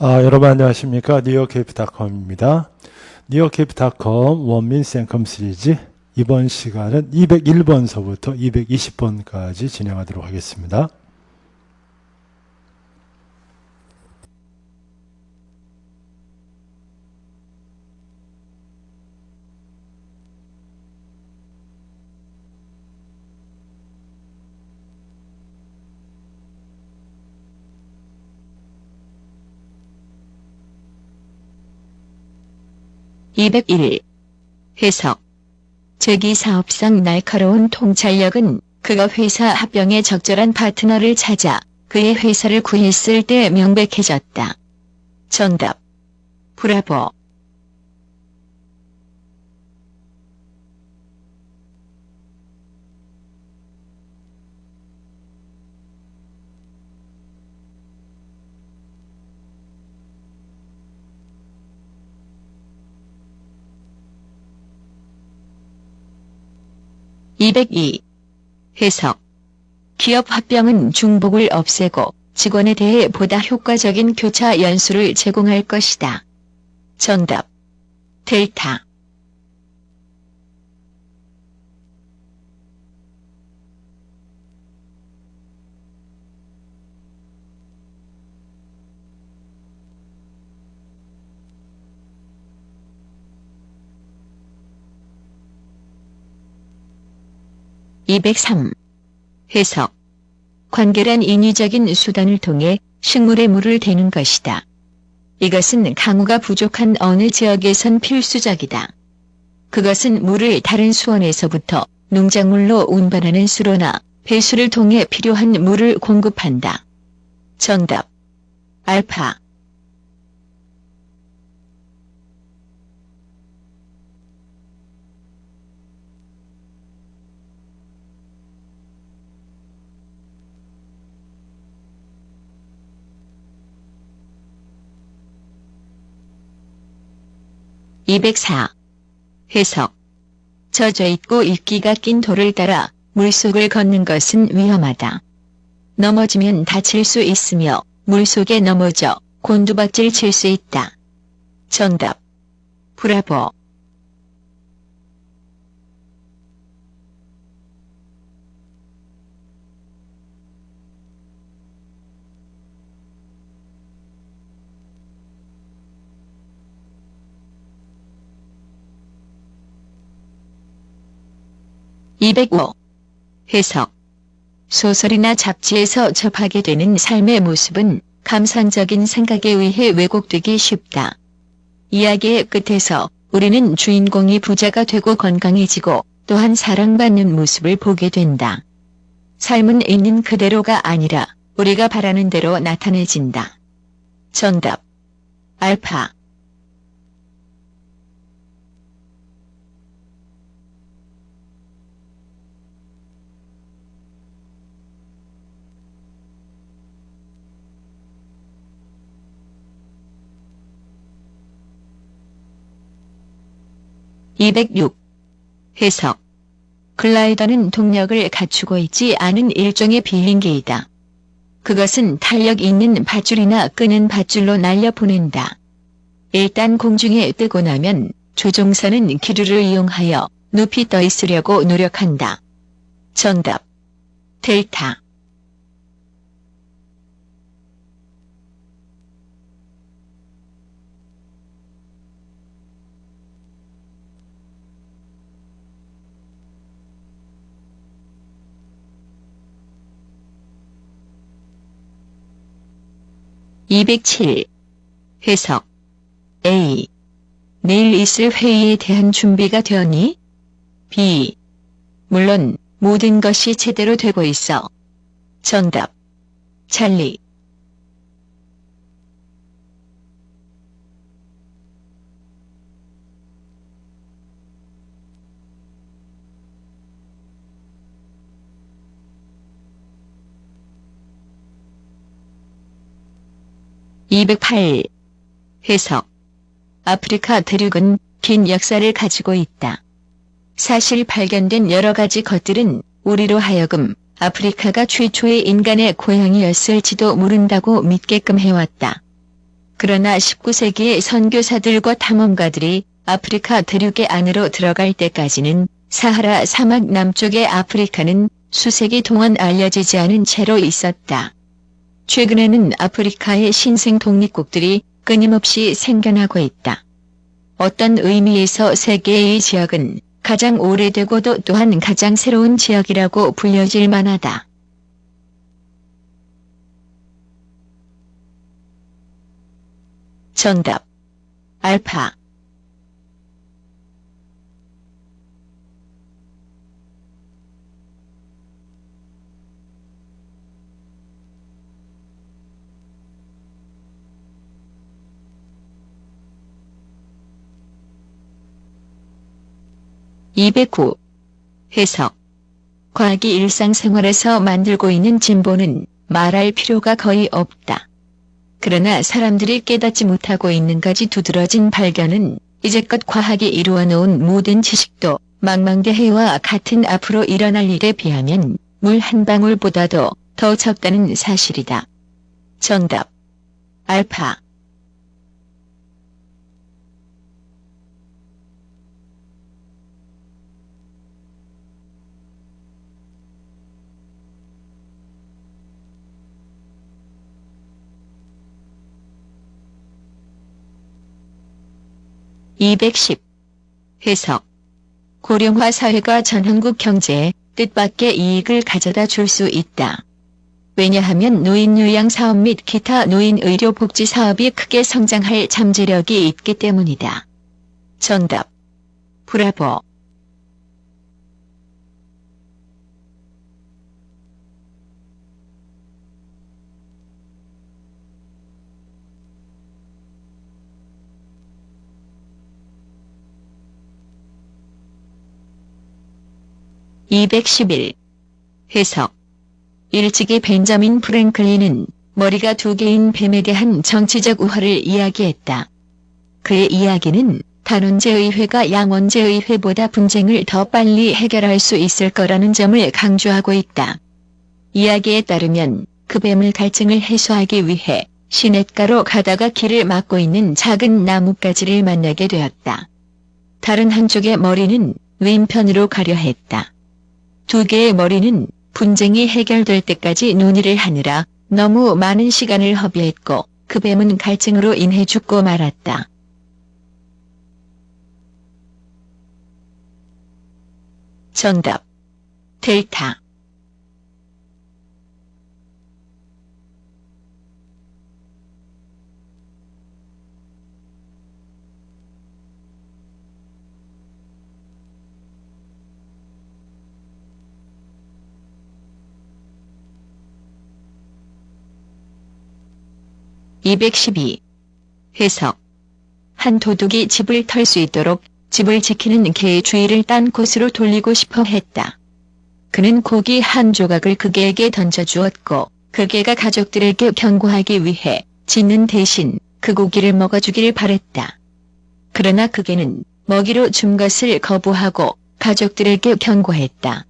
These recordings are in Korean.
여러분 안녕하십니까. 뉴욕케이프닷컴입니다. 뉴욕케이프닷컴 원민 생컴 시리즈 이번 시간은 201번서부터 220번까지 진행하도록 하겠습니다. 해석. 재기 사업상 날카로운 통찰력은 그가 회사 합병에 적절한 파트너를 찾아 그의 회사를 구했을 때 명백해졌다. 정답. 브라보. 해석. 기업 합병은 중복을 없애고 직원에 대해 보다 효과적인 교차 연수를 제공할 것이다. 정답. 델타. 해석. 관계란 인위적인 수단을 통해 식물에 물을 대는 것이다. 이것은 강우가 부족한 어느 지역에선 필수적이다. 그것은 물을 다른 수원에서부터 농작물로 운반하는 수로나 배수를 통해 필요한 물을 공급한다. 정답. 알파. 해석. 젖어있고 이끼가 낀 돌을 따라 물속을 걷는 것은 위험하다. 넘어지면 다칠 수 있으며 물속에 넘어져 곤두박질 칠 수 있다. 정답. 브라보. 해석. 소설이나 잡지에서 접하게 되는 삶의 모습은 감상적인 생각에 의해 왜곡되기 쉽다. 이야기의 끝에서 우리는 주인공이 부자가 되고 건강해지고 또한 사랑받는 모습을 보게 된다. 삶은 있는 그대로가 아니라 우리가 바라는 대로 나타내진다. 정답. 알파. 해석. 글라이더는 동력을 갖추고 있지 않은 일종의 비행기이다. 그것은 탄력 있는 밧줄이나 끄는 밧줄로 날려보낸다. 일단 공중에 뜨고 나면 조종사는 기류를 이용하여 높이 떠 있으려고 노력한다. 정답. 델타. 해석. A. 내일 있을 회의에 대한 준비가 되었니? B. 물론 모든 것이 제대로 되고 있어. 정답. 찰리. 해석. 아프리카 대륙은 긴 역사를 가지고 있다. 사실 발견된 여러 가지 것들은 우리로 하여금 아프리카가 최초의 인간의 고향이었을지도 모른다고 믿게끔 해왔다. 그러나 19세기의 선교사들과 탐험가들이 아프리카 대륙의 안으로 들어갈 때까지는 사하라 사막 남쪽의 아프리카는 수세기 동안 알려지지 않은 채로 있었다. 최근에는 아프리카의 신생 독립국들이 끊임없이 생겨나고 있다. 어떤 의미에서 세계의 지역은 가장 오래되고도 또한 가장 새로운 지역이라고 불려질 만하다. 정답. 알파. (209) 해석. 과학이 일상생활에서 만들고 있는 진보는 말할 필요가 거의 없다. 그러나 사람들이 깨닫지 못하고 있는 가지 두드러진 발견은 이제껏 과학이 이루어놓은 모든 지식도 망망대해와 같은 앞으로 일어날 일에 비하면 물 한 방울보다도 더 적다는 사실이다. 정답. 알파. (210) 해석. 고령화 사회가 전 한국 경제에 뜻밖의 이익을 가져다 줄 수 있다. 왜냐하면 노인 요양 사업 및 기타 노인 의료 복지 사업이 크게 성장할 잠재력이 있기 때문이다. 정답. 브라보. (211) 해석. 일찍이 벤자민 프랭클린은 머리가 두 개인 뱀에 대한 정치적 우화를 이야기했다. 그의 이야기는 단원제의회가 양원제의회보다 분쟁을 더 빨리 해결할 수 있을 거라는 점을 강조하고 있다. 이야기에 따르면 그 뱀을 갈증을 해소하기 위해 시냇가로 가다가 길을 막고 있는 작은 나뭇가지를 만나게 되었다. 다른 한쪽의 머리는 왼편으로 가려 했다. 두 개의 머리는 분쟁이 해결될 때까지 논의를 하느라 너무 많은 시간을 허비했고 그 뱀은 갈증으로 인해 죽고 말았다. 정답. 델타. (212) 해석. 한 도둑이 집을 털 수 있도록 집을 지키는 개의 주의를 딴 곳으로 돌리고 싶어 했다. 그는 고기 한 조각을 그 개에게 던져주었고 그 개가 가족들에게 경고하기 위해 짖는 대신 그 고기를 먹어주기를 바랬다. 그러나 그 개는 먹이로 준 것을 거부하고 가족들에게 경고했다.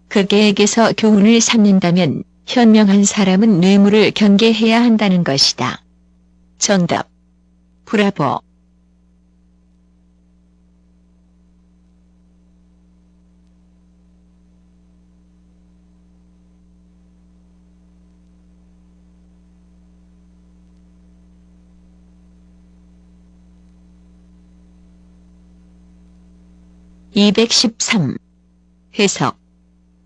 그 개에게서 교훈을 삼는다면 현명한 사람은 뇌물을 경계해야 한다는 것이다. 정답. 브라보. (213) 해석.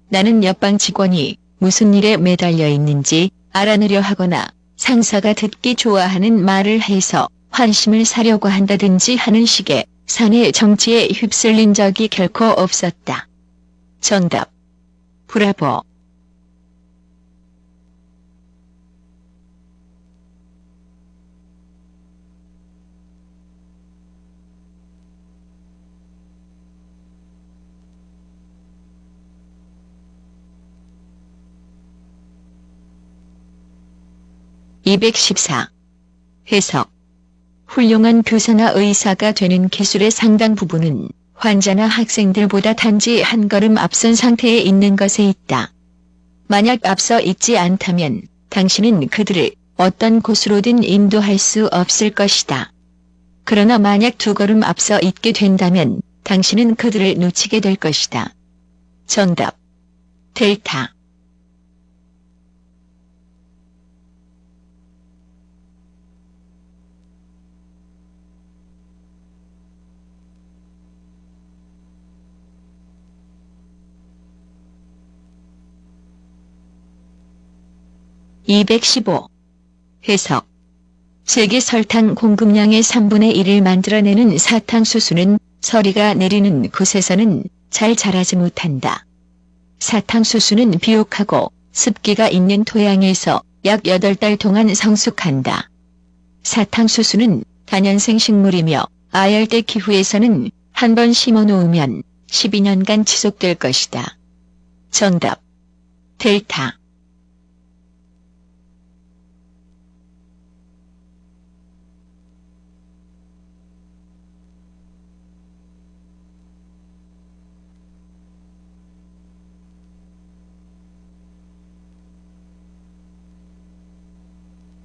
나는 옆방 직원이 무슨 일에 매달려 있는지 알아내려 하거나 상사가 듣기 좋아하는 말을 해서 환심을 사려고 한다든지 하는 식의 사내 정치에 휩쓸린 적이 결코 없었다. 정답. 브라보. (214) 해석. 훌륭한 교사나 의사가 되는 기술의 상당 부분은 환자나 학생들보다 단지 한 걸음 앞선 상태에 있는 것에 있다. 만약 앞서 있지 않다면 당신은 그들을 어떤 곳으로든 인도할 수 없을 것이다. 그러나 만약 두 걸음 앞서 있게 된다면 당신은 그들을 놓치게 될 것이다. 정답. 델타. (215) 해석. 세계 설탕 공급량의 3분의 1을 만들어내는 사탕수수는 서리가 내리는 곳에서는 잘 자라지 못한다. 사탕수수는 비옥하고 습기가 있는 토양에서 약 8달 동안 성숙한다. 사탕수수는 다년생 식물이며 아열대 기후에서는 한 번 심어놓으면 12년간 지속될 것이다. 정답. 델타.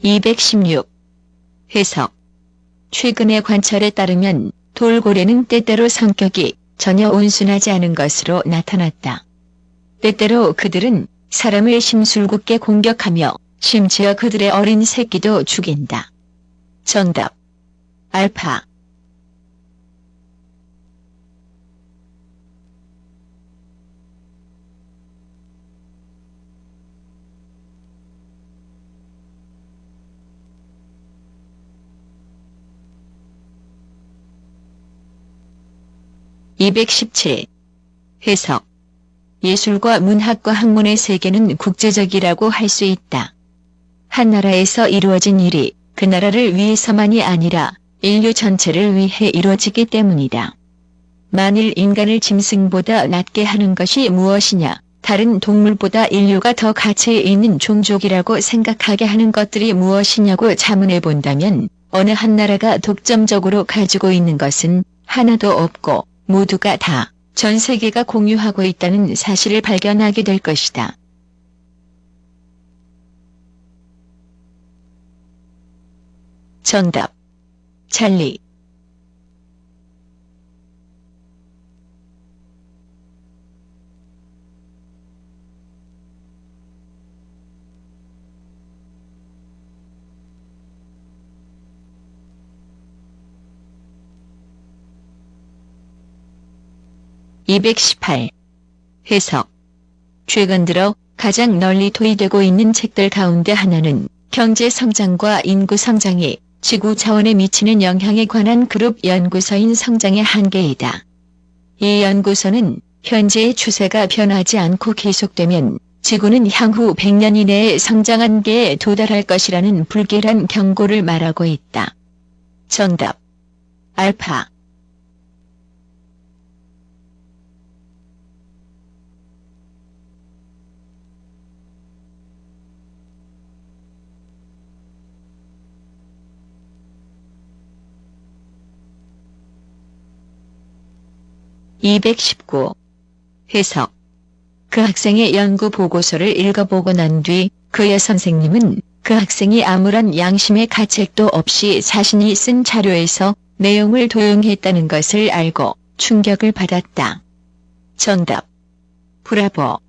(216) 해석. 최근의 관찰에 따르면 돌고래는 때때로 성격이 전혀 온순하지 않은 것으로 나타났다. 때때로 그들은 사람을 심술궂게 공격하며 심지어 그들의 어린 새끼도 죽인다. 정답. 알파. (217) 해석. 예술과 문학과 학문의 세계는 국제적이라고 할 수 있다. 한 나라에서 이루어진 일이 그 나라를 위해서만이 아니라 인류 전체를 위해 이루어지기 때문이다. 만일 인간을 짐승보다 낮게 하는 것이 무엇이냐, 다른 동물보다 인류가 더 가치 있는 종족이라고 생각하게 하는 것들이 무엇이냐고 자문해 본다면 어느 한 나라가 독점적으로 가지고 있는 것은 하나도 없고 모두가 다 전 세계가 공유하고 있다는 사실을 발견하게 될 것이다. 정답. 찰리. (218) 해석. 최근 들어 가장 널리 도입되고 있는 책들 가운데 하나는 경제 성장과 인구 성장이 지구 자원에 미치는 영향에 관한 그룹 연구서인 성장의 한계이다. 이 연구서는 현재의 추세가 변하지 않고 계속되면 지구는 향후 100년 이내에 성장 한계에 도달할 것이라는 불길한 경고를 말하고 있다. 정답. 알파. (219) 해석. 그 학생의 연구 보고서를 읽어보고 난 뒤 그의 선생님은 그 학생이 아무런 양심의 가책도 없이 자신이 쓴 자료에서 내용을 도용했다는 것을 알고 충격을 받았다. 정답. 브라보.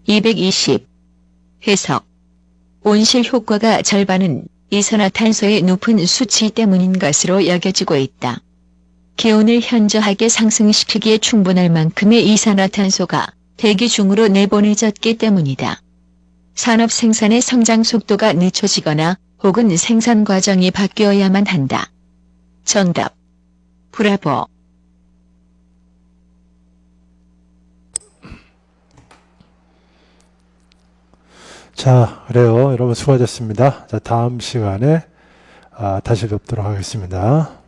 (220) 해석. 온실 효과가 절반은 이산화탄소의 높은 수치 때문인 것으로 여겨지고 있다. 기온을 현저하게 상승시키기에 충분할 만큼의 이산화탄소가 대기 중으로 내보내졌기 때문이다. 산업 생산의 성장 속도가 늦춰지거나 혹은 생산 과정이 바뀌어야만 한다. 정답. 브라보. 자, 그래요. 여러분 수고하셨습니다. 자, 다음 시간에 다시 뵙도록 하겠습니다.